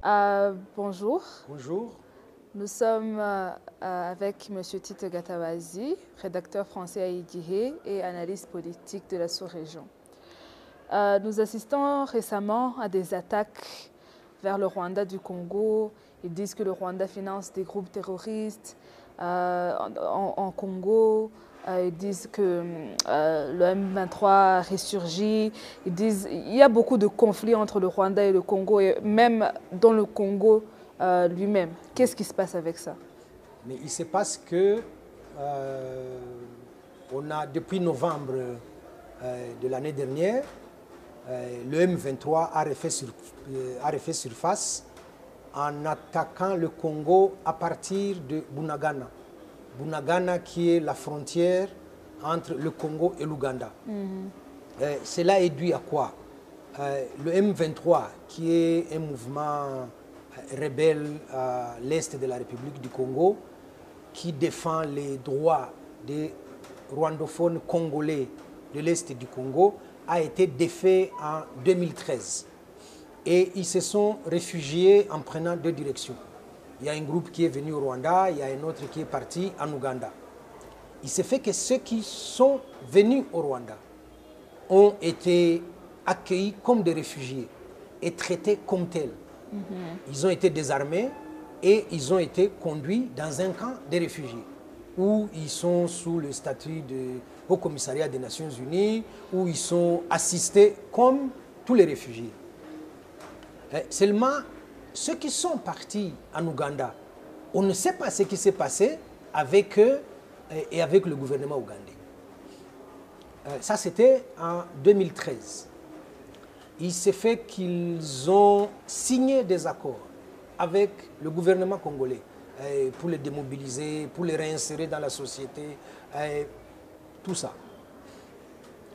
Bonjour, Bonjour. nous sommes avec M. Tite Gatabazi, rédacteur français à IDIHE et analyste politique de la sous-région. Nous assistons récemment à des attaques vers le Rwanda du Congo. Ils disent que le Rwanda finance des groupes terroristes en Congo. Ils disent que le M23 a ressurgi. Ils disent qu'il y a beaucoup de conflits entre le Rwanda et le Congo, et même dans le Congo lui-même. Qu'est-ce qui se passe avec ça? Mais il se passe que on a depuis novembre de l'année dernière, le M23 a refait surface en attaquant le Congo à partir de Bunagana. Bunagana qui est la frontière entre le Congo et l'Ouganda. Cela est dû à quoi? Le M23, qui est un mouvement rebelle à l'est de la République du Congo, qui défend les droits des rwandophones congolais de l'est du Congo, a été défait en 2013. Et ils se sont réfugiés en prenant deux directions. Il y a un groupe qui est venu au Rwanda, il y a un autre qui est parti en Ouganda. Il se fait que ceux qui sont venus au Rwanda ont été accueillis comme des réfugiés et traités comme tels. Ils ont été désarmés et ils ont été conduits dans un camp des réfugiés où ils sont sous le statut de Haut Commissariat des Nations Unies, où ils sont assistés comme tous les réfugiés. Seulement, ceux qui sont partis en Ouganda, on ne sait pas ce qui s'est passé avec eux et avec le gouvernement ougandais. Ça, c'était en 2013. Il s'est fait qu'ils ont signé des accords avec le gouvernement congolais pour les démobiliser, pour les réinsérer dans la société, tout ça.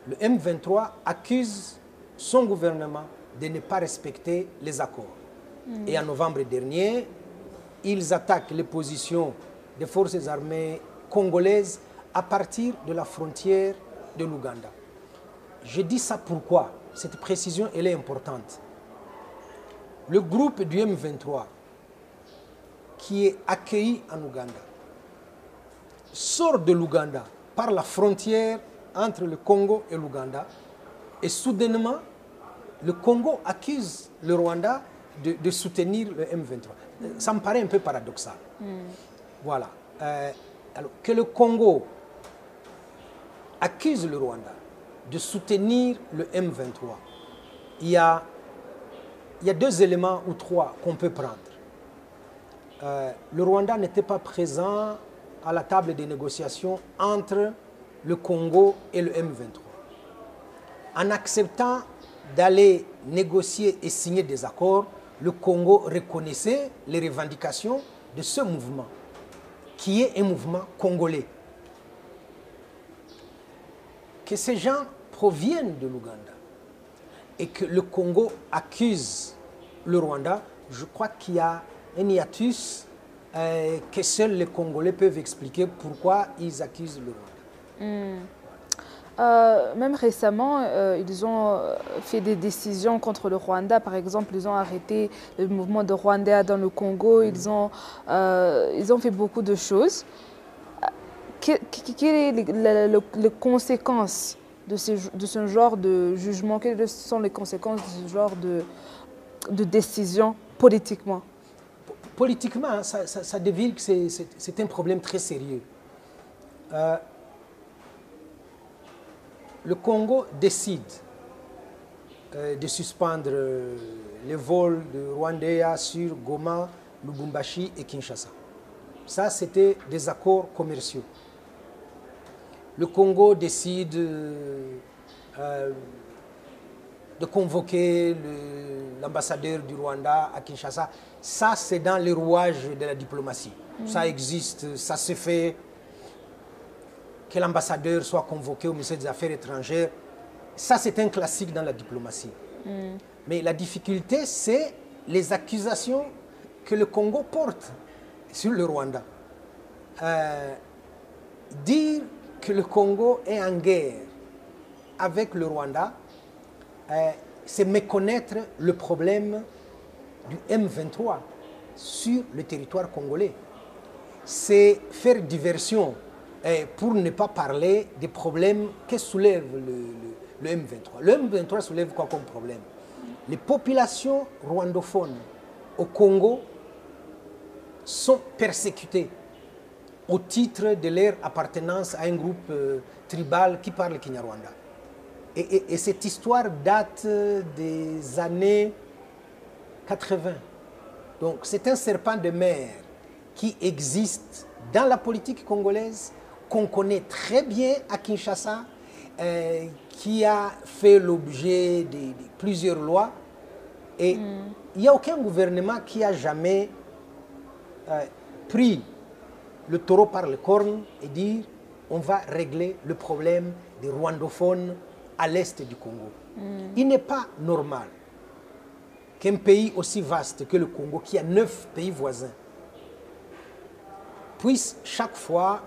Le M23 accuse son gouvernement de ne pas respecter les accords. Et en novembre dernier, ils attaquent les positions des forces armées congolaises à partir de la frontière de l'Ouganda. Je dis ça pourquoi? Cette précision, elle est importante. Le groupe du M23, qui est accueilli en Ouganda, sort de l'Ouganda par la frontière entre le Congo et l'Ouganda, et soudainement, le Congo accuse le Rwanda de soutenir le M23. Ça me paraît un peu paradoxal. Voilà. Alors, que le Congo accuse le Rwanda de soutenir le M23, il y a deux éléments ou trois qu'on peut prendre. Le Rwanda n'était pas présent à la table des négociations entre le Congo et le M23. En acceptant d'aller négocier et signer des accords, le Congo reconnaissait les revendications de ce mouvement, qui est un mouvement congolais. Que ces gens proviennent de l'Ouganda et que le Congo accuse le Rwanda, je crois qu'il y a un hiatus que seuls les Congolais peuvent expliquer pourquoi ils accusent le Rwanda. Même récemment, ils ont fait des décisions contre le Rwanda. Par exemple, ils ont arrêté le mouvement de Rwanda dans le Congo. Ils ont fait beaucoup de choses. Quelles sont les conséquences de ce genre de jugement? Quelles sont les conséquences de ce genre de décision politiquement? Politiquement, ça devine que c'est un problème très sérieux. Le Congo décide de suspendre les vols de Rwanda sur Goma, Lubumbashi et Kinshasa. Ça, c'était des accords commerciaux. Le Congo décide de convoquer l'ambassadeur du Rwanda à Kinshasa. Ça, c'est dans les rouages de la diplomatie. Ça existe, ça se fait. Que l'ambassadeur soit convoqué au ministère des Affaires étrangères, ça, c'est un classique dans la diplomatie. Mais la difficulté, c'est les accusations que le Congo porte sur le Rwanda. Dire que le Congo est en guerre avec le Rwanda, c'est méconnaître le problème du M23 sur le territoire congolais. C'est faire diversion pour ne pas parler des problèmes que soulève le M23. Le M23 soulève quoi comme problème? Les populations rwandophones au Congo sont persécutées au titre de leur appartenance à un groupe tribal qui parle Kinyarwanda. Et cette histoire date des années 80. Donc c'est un serpent de mer qui existe dans la politique congolaise, qu'on connaît très bien à Kinshasa, qui a fait l'objet de plusieurs lois. Et il n'y a aucun gouvernement qui a jamais pris le taureau par le corne et dit on va régler le problème des rwandophones à l'est du Congo. Il n'est pas normal qu'un pays aussi vaste que le Congo, qui a 9 pays voisins, puisse chaque fois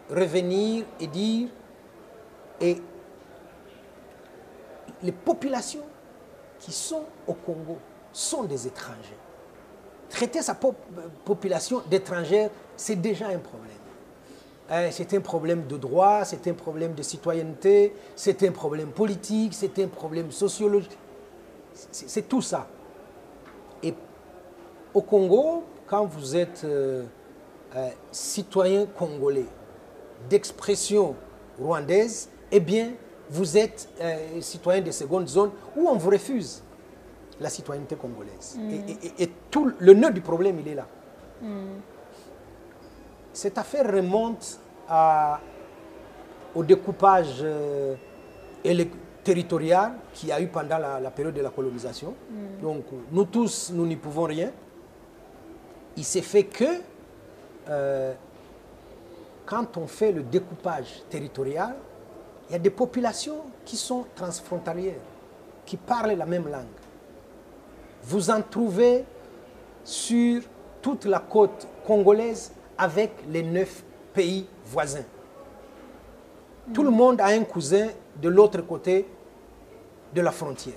revenir et dire et les populations qui sont au Congo sont des étrangers. Traiter sa population d'étrangère, c'est déjà un problème. C'est un problème de droit, c'est un problème de citoyenneté, c'est un problème politique, c'est un problème sociologique. C'est tout ça. Et au Congo, quand vous êtes citoyen congolais d'expression rwandaise, eh bien, vous êtes citoyen de seconde zone où on vous refuse la citoyenneté congolaise. Et tout le nœud du problème, il est là. Cette affaire remonte au découpage territorial qu'il y a eu pendant la période de la colonisation. Donc, nous tous, nous n'y pouvons rien. Il s'est fait que, quand on fait le découpage territorial, il y a des populations qui sont transfrontalières, qui parlent la même langue. Vous en trouvez sur toute la côte congolaise avec les 9 pays voisins. Tout le monde a un cousin de l'autre côté de la frontière.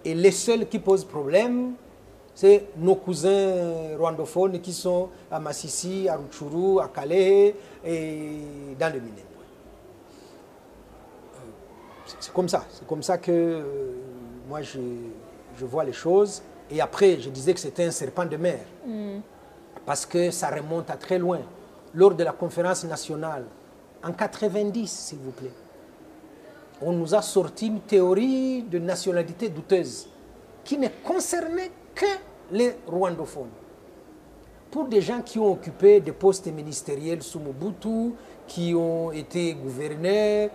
Et les seuls qui posent problème, c'est nos cousins rwandophones qui sont à Massissi, à Rutshuru, à Calais et dans le Minembwe. C'est comme ça que moi je vois les choses. Et après, je disais que c'était un serpent de mer. Parce que ça remonte à très loin. Lors de la conférence nationale, en 90, s'il vous plaît, on nous a sorti une théorie de nationalité douteuse qui ne concernait que les rwandophones. Pour des gens qui ont occupé des postes ministériels sous Mobutu, qui ont été gouverneurs,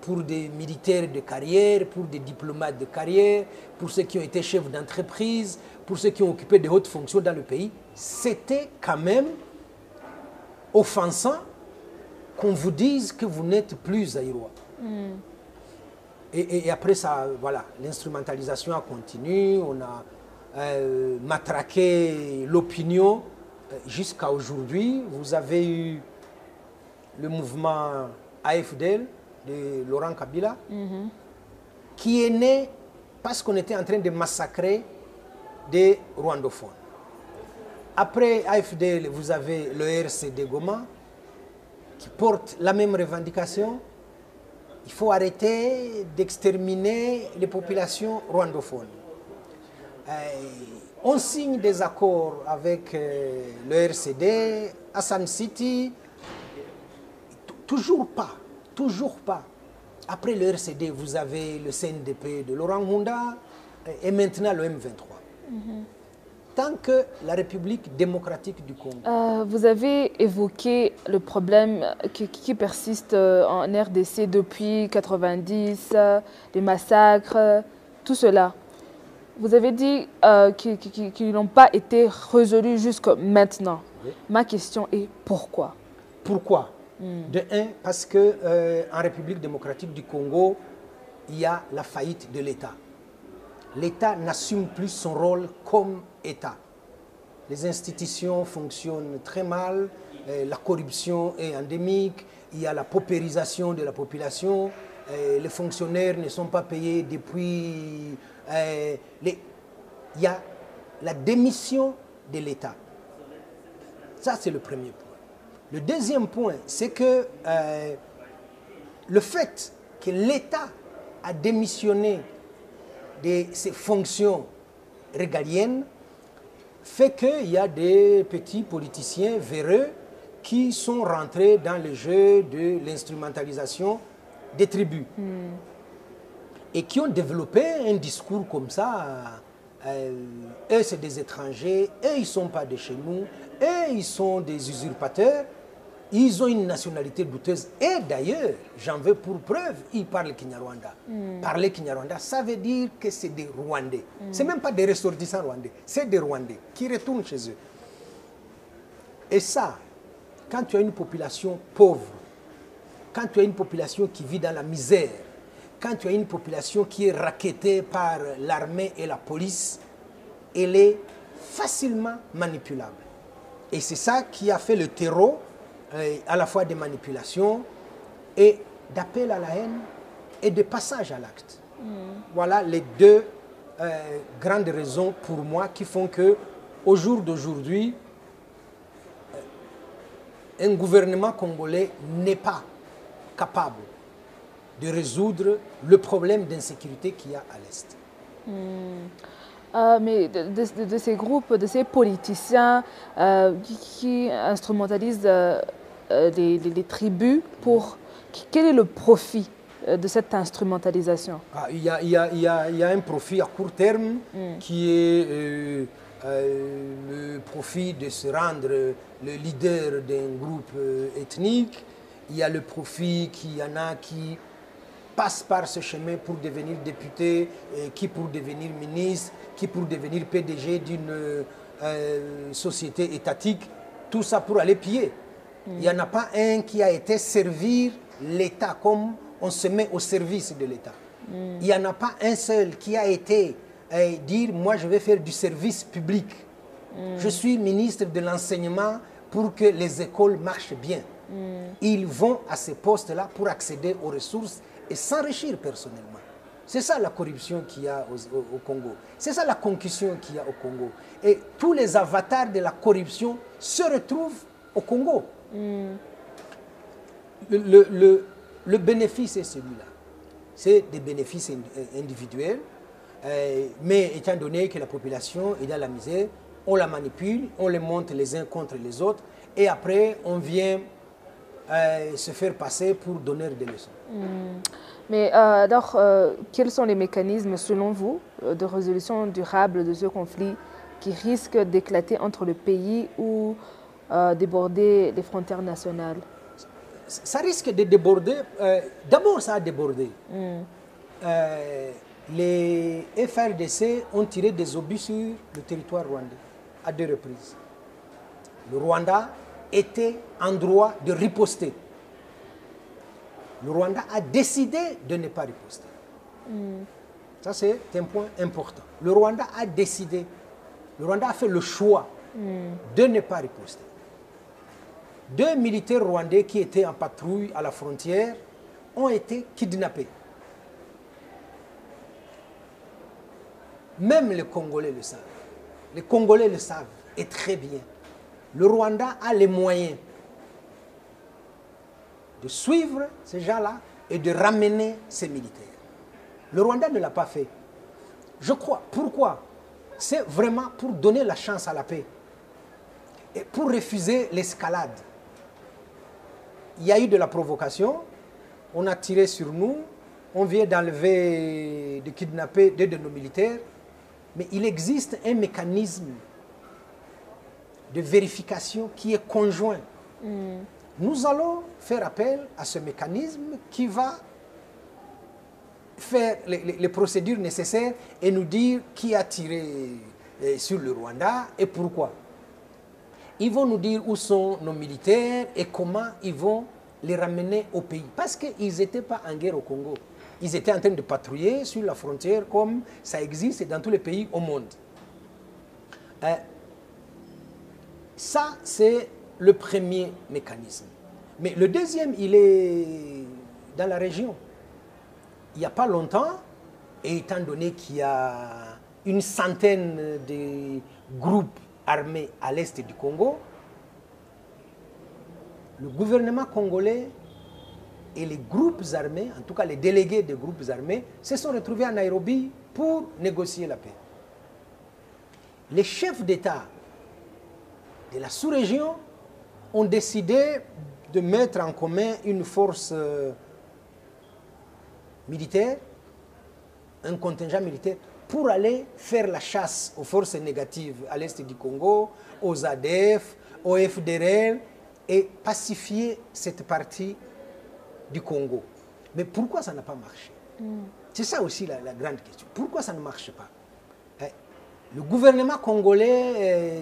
pour des militaires de carrière, pour des diplomates de carrière, pour ceux qui ont été chefs d'entreprise, pour ceux qui ont occupé de hautes fonctions dans le pays, c'était quand même offensant qu'on vous dise que vous n'êtes plus Zaïrois. Et après ça, voilà, l'instrumentalisation a continué, on a matraqué l'opinion jusqu'à aujourd'hui. Vous avez eu le mouvement AFDL de Laurent Kabila, qui est né parce qu'on était en train de massacrer des rwandophones. Après AFDL, vous avez le RCD Goma, qui porte la même revendication. Il faut arrêter d'exterminer les populations rwandophones. On signe des accords avec le RCD, Hassan City, toujours pas. Après le RCD, vous avez le CNDP de Laurent Nkunda et maintenant le M23. Tant que la République démocratique du Congo. Vous avez évoqué le problème qui persiste en RDC depuis 1990, les massacres, tout cela. Vous avez dit qu'ils n'ont pas été résolus jusqu'à maintenant. Oui. Ma question est pourquoi? Pourquoi? De un, parce qu'en République démocratique du Congo, il y a la faillite de l'État. L'État n'assume plus son rôle comme État. Les institutions fonctionnent très mal, la corruption est endémique, il y a la paupérisation de la population, les fonctionnaires ne sont pas payés depuis... il y a la démission de l'État. Ça, c'est le premier point. Le deuxième point, c'est que le fait que l'État a démissionné de ses fonctions régaliennes fait qu'il y a des petits politiciens véreux qui sont rentrés dans le jeu de l'instrumentalisation des tribus et qui ont développé un discours comme ça. Eux, c'est des étrangers, eux, ils ne sont pas de chez nous, eux, ils sont des usurpateurs, ils ont une nationalité douteuse. Et d'ailleurs, j'en veux pour preuve, ils parlent Kinyarwanda. Parler Kinyarwanda, ça veut dire que c'est des Rwandais. Ce n'est même pas des ressortissants rwandais, c'est des Rwandais qui retournent chez eux. Et ça, quand tu as une population pauvre, quand tu as une population qui vit dans la misère, quand tu as une population qui est rackettée par l'armée et la police, elle est facilement manipulable. Et c'est ça qui a fait le terreau à la fois des manipulations et d'appel à la haine et de passage à l'acte. Voilà les deux grandes raisons pour moi qui font que, au jour d'aujourd'hui, un gouvernement congolais n'est pas capable de résoudre le problème d'insécurité qu'il y a à l'Est. Mais de ces groupes, de ces politiciens qui instrumentalisent les tribus, quel est le profit de cette instrumentalisation? Il y a un profit à court terme qui est le profit de se rendre le leader d'un groupe ethnique. Il y a le profit qu'il y en a qui passent par ce chemin pour devenir député, qui pour devenir ministre, qui pour devenir PDG d'une société étatique, tout ça pour aller piller. Il n'y en a pas un qui a été servir l'État comme on se met au service de l'État. Il n'y en a pas un seul qui a été dire « moi je vais faire du service public, je suis ministre de l'enseignement pour que les écoles marchent bien ». Ils vont à ces postes-là pour accéder aux ressources et s'enrichir personnellement. C'est ça la corruption qu'il y a au Congo. C'est ça la concussion qu'il y a au Congo. Et tous les avatars de la corruption se retrouvent au Congo. Le bénéfice est celui-là. C'est des bénéfices individuels, mais étant donné que la population est dans la misère, on la manipule, on les monte les uns contre les autres, et après on vient se faire passer pour donner des leçons. Mais alors, quels sont les mécanismes, selon vous, de résolution durable de ce conflit qui risque d'éclater entre le pays ou déborder les frontières nationales? Ça risque de déborder. D'abord, ça a débordé. Les FRDC ont tiré des obus sur le territoire rwandais à 2 reprises. Le Rwanda était en droit de riposter. Le Rwanda a décidé de ne pas riposter. Ça, c'est un point important. Le Rwanda a décidé, le Rwanda a fait le choix de ne pas riposter. 2 militaires rwandais qui étaient en patrouille à la frontière ont été kidnappés. Même les Congolais le savent. Les Congolais le savent, et très bien. Le Rwanda a les moyens de suivre ces gens-là et de ramener ces militaires. Le Rwanda ne l'a pas fait. Je crois. Pourquoi? C'est vraiment pour donner la chance à la paix et pour refuser l'escalade. Il y a eu de la provocation, on a tiré sur nous, on vient d'enlever, de kidnapper 2 de nos militaires, mais il existe un mécanisme de vérification qui est conjoint. Nous allons faire appel à ce mécanisme qui va faire les procédures nécessaires et nous dire qui a tiré sur le Rwanda et pourquoi. Ils vont nous dire où sont nos militaires et comment ils vont les ramener au pays. Parce qu'ils n'étaient pas en guerre au Congo. Ils étaient en train de patrouiller sur la frontière comme ça existe dans tous les pays au monde. Ça, c'est le premier mécanisme. Mais le deuxième, il est dans la région. Il n'y a pas longtemps, et étant donné qu'il y a une centaine de groupes armés à l'est du Congo, le gouvernement congolais et les groupes armés, en tout cas les délégués des groupes armés, se sont retrouvés à Nairobi pour négocier la paix. Les chefs d'État de la sous-région ont décidé de mettre en commun une force militaire, un contingent militaire, pour aller faire la chasse aux forces négatives à l'est du Congo, aux ADF, aux FDLR, et pacifier cette partie du Congo. Mais pourquoi ça n'a pas marché? C'est ça aussi la grande question. Pourquoi ça ne marche pas? Le gouvernement congolais,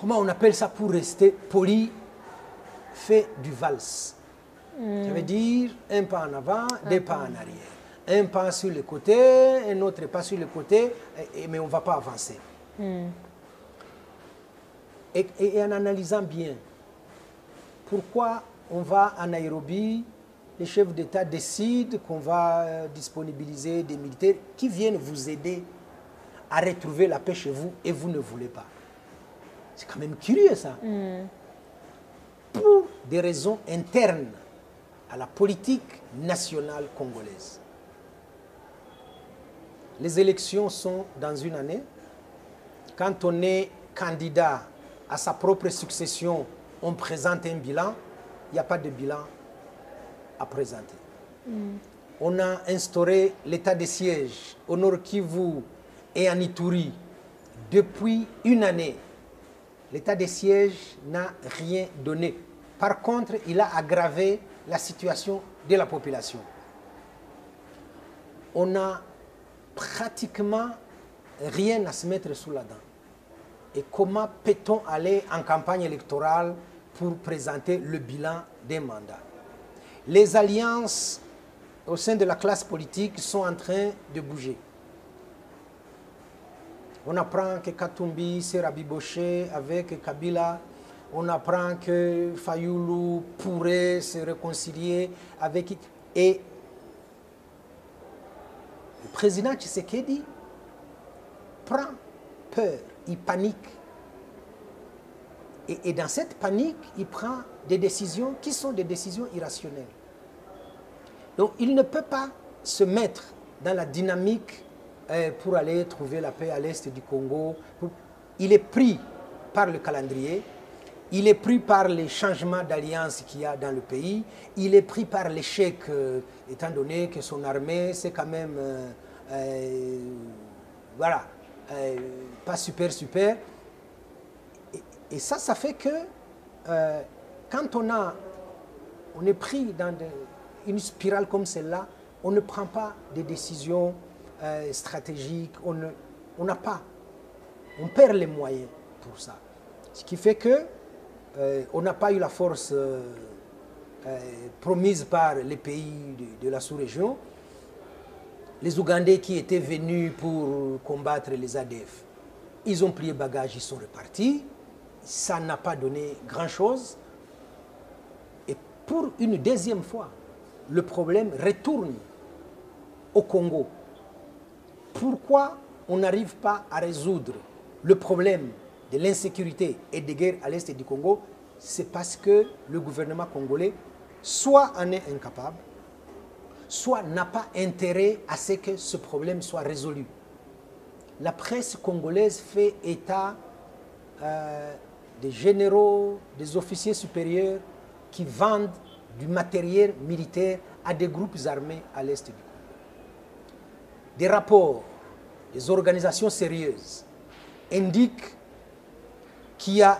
comment on appelle ça pour rester poli, fait du valse. Ça veut dire un pas en avant, deux pas en arrière. Un pas sur le côté, un autre pas sur le côté, mais on ne va pas avancer. Et en analysant bien, pourquoi on va à Nairobi, les chefs d'État décident qu'on va disponibiliser des militaires qui viennent vous aider à retrouver la paix chez vous et vous ne voulez pas. C'est quand même curieux ça. Pour des raisons internes à la politique nationale congolaise. Les élections sont dans une année. Quand on est candidat à sa propre succession, on présente un bilan. Il n'y a pas de bilan à présenter. On a instauré l'état de siège au Nord Kivu et en Ituri depuis une année. L'état de siège n'a rien donné. Par contre, il a aggravé la situation de la population. On n'a pratiquement rien à se mettre sous la dent. Et comment peut-on aller en campagne électorale pour présenter le bilan des mandats? Les alliances au sein de la classe politique sont en train de bouger. On apprend que Katumbi s'est rabiboché avec Kabila. On apprend que Fayoulou pourrait se réconcilier avec... Et le président Tshisekedi prend peur, il panique. Et dans cette panique, il prend des décisions qui sont des décisions irrationnelles. Donc il ne peut pas se mettre dans la dynamique pour aller trouver la paix à l'est du Congo. Il est pris par le calendrier, il est pris par les changements d'alliance qu'il y a dans le pays, il est pris par l'échec, étant donné que son armée, c'est quand même, voilà, pas super. Et ça fait que quand on est pris dans une spirale comme celle-là, on ne prend pas des décisions stratégiques, on n'a pas, on perd les moyens pour ça. Ce qui fait que on n'a pas eu la force promise par les pays de la sous-région. Les Ougandais qui étaient venus pour combattre les ADF, ils ont plié bagages, ils sont repartis. Ça n'a pas donné grand-chose. Et pour une deuxième fois, le problème retourne au Congo. Pourquoi on n'arrive pas à résoudre le problème de l'insécurité et des guerres à l'est du Congo? C'est parce que le gouvernement congolais soit en est incapable, soit n'a pas intérêt à ce que ce problème soit résolu. La presse congolaise fait état des généraux, des officiers supérieurs qui vendent du matériel militaire à des groupes armés à l'est du Congo. Des rapports des organisations sérieuses indiquent qu'il y a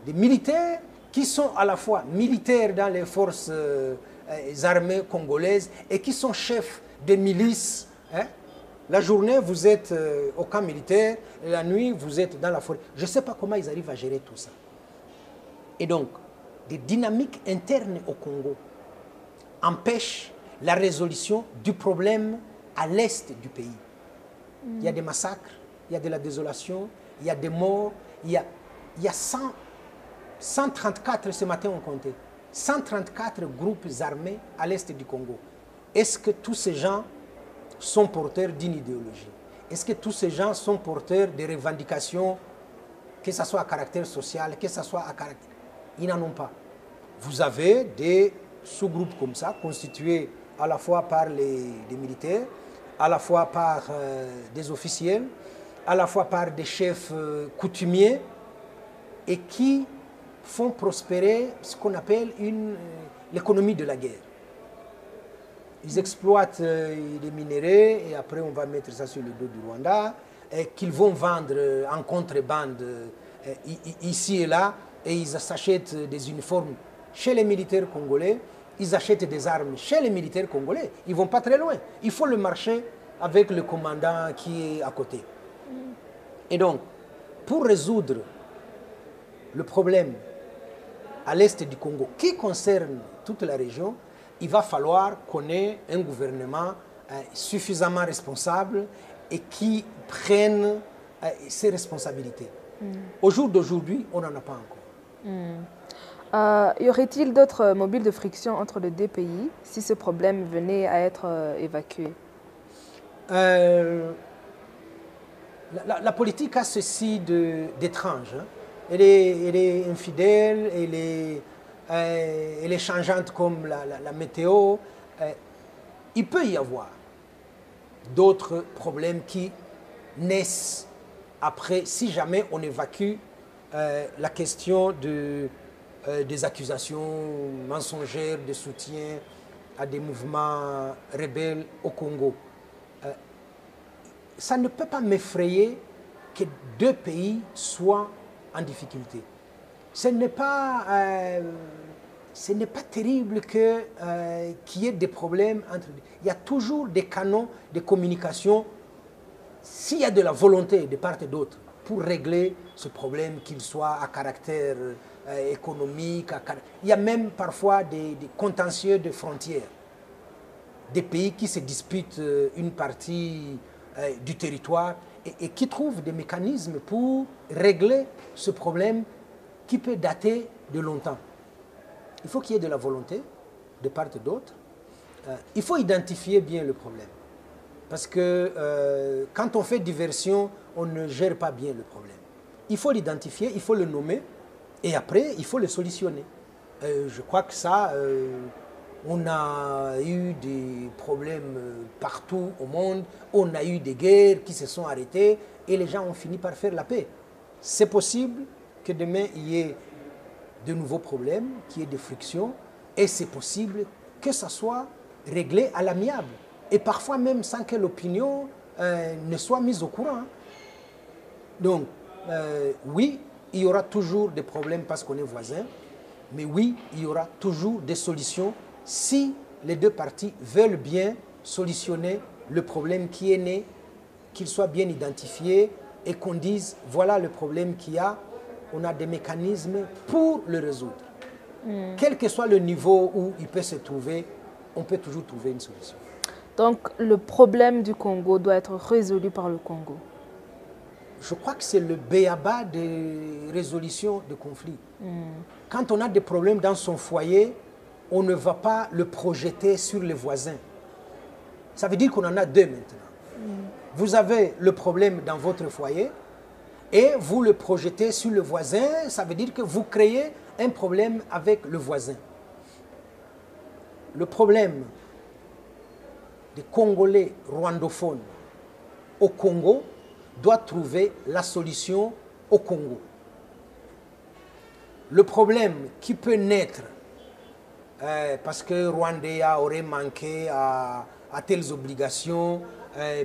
des militaires qui sont à la fois militaires dans les forces armées congolaises et qui sont chefs de milices. La journée, vous êtes au camp militaire, et la nuit, vous êtes dans la forêt. Je ne sais pas comment ils arrivent à gérer tout ça. Et donc, des dynamiques internes au Congo empêchent la résolution du problème à l'est du pays. Il y a des massacres, il y a de la désolation, il y a des morts, il y a 134, ce matin on comptait, 134 groupes armés à l'est du Congo. Est-ce que tous ces gens sont porteurs d'une idéologie? Est-ce que tous ces gens sont porteurs de revendications, que ce soit à caractère social, que ce soit à caractère... Ils n'en ont pas. Vous avez des sous-groupes comme ça, constitués à la fois par les militaires, à la fois par des officiels, à la fois par des chefs coutumiers, et qui font prospérer ce qu'on appelle l'économie de la guerre. Ils exploitent les minéraux et après on va mettre ça sur le dos du Rwanda, qu'ils vont vendre en contrebande ici et là, et ils s'achètent des uniformes chez les militaires congolais, ils achètent des armes chez les militaires congolais. Ils ne vont pas très loin. Il faut le marché avec le commandant qui est à côté. Et donc, pour résoudre le problème à l'est du Congo qui concerne toute la région, il va falloir qu'on ait un gouvernement suffisamment responsable et qui prenne ses responsabilités. Au jour d'aujourd'hui, on n'en a pas encore. Y aurait-il d'autres mobiles de friction entre les deux pays si ce problème venait à être évacué? La politique a ceci d'étrange. Hein. Elle est infidèle, elle est changeante comme la météo. Il peut y avoir d'autres problèmes qui naissent après, si jamais on évacue la question des accusations mensongères de soutien à des mouvements rebelles au Congo. Ça ne peut pas m'effrayer que deux pays soient en difficulté. Ce n'est pas terrible qu'il y ait des problèmes entre eux. Il y a toujours des canaux de communication, s'il y a de la volonté de part et d'autre, pour régler ce problème, qu'il soit à caractère économique. Il y a même parfois des contentieux de frontières. Des pays qui se disputent une partie du territoire et qui trouvent des mécanismes pour régler ce problème qui peut dater de longtemps. Il faut qu'il y ait de la volonté de part et d'autre. Il faut identifier bien le problème. Parce que quand on fait diversion, on ne gère pas bien le problème. Il faut l'identifier, il faut le nommer et après, il faut le solutionner. Je crois que ça... on a eu des problèmes partout au monde, on a eu des guerres qui se sont arrêtées et les gens ont fini par faire la paix. C'est possible que demain il y ait de nouveaux problèmes, qu'il y ait des frictions et c'est possible que ça soit réglé à l'amiable et parfois même sans que l'opinion ne soit mise au courant. Donc, oui, il y aura toujours des problèmes parce qu'on est voisins, mais oui, il y aura toujours des solutions si les deux parties veulent bien solutionner le problème qui est né, qu'il soit bien identifié et qu'on dise voilà le problème qu'il y a, on a des mécanismes pour le résoudre. Quel que soit le niveau où il peut se trouver, on peut toujours trouver une solution. Donc le problème du Congo doit être résolu par le Congo? Je crois que c'est le b.a.-ba des résolutions de conflits. Quand on a des problèmes dans son foyer, on ne va pas le projeter sur les voisins. Ça veut dire qu'on en a deux maintenant. Vous avez le problème dans votre foyer et vous le projetez sur le voisin. Ça veut dire que vous créez un problème avec le voisin. Le problème des Congolais rwandophones au Congo doit trouver la solution au Congo. Le problème qui peut naître parce que Rwandais aurait manqué à telles obligations,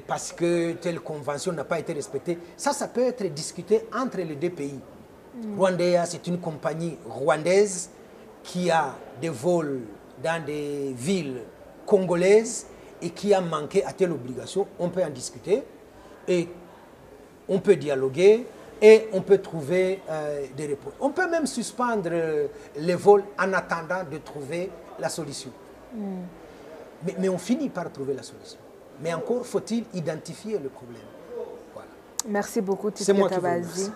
parce que telle convention n'a pas été respectée. Ça peut être discuté entre les deux pays. Rwandais, c'est une compagnie rwandaise qui a des vols dans des villes congolaises et qui a manqué à telle obligation. On peut en discuter et on peut dialoguer et on peut trouver des réponses. On peut même suspendre les vols en attendant de trouver la solution. Mais on finit par trouver la solution. Mais encore faut-il identifier le problème. Voilà. Merci beaucoup, Tite Gatabazi.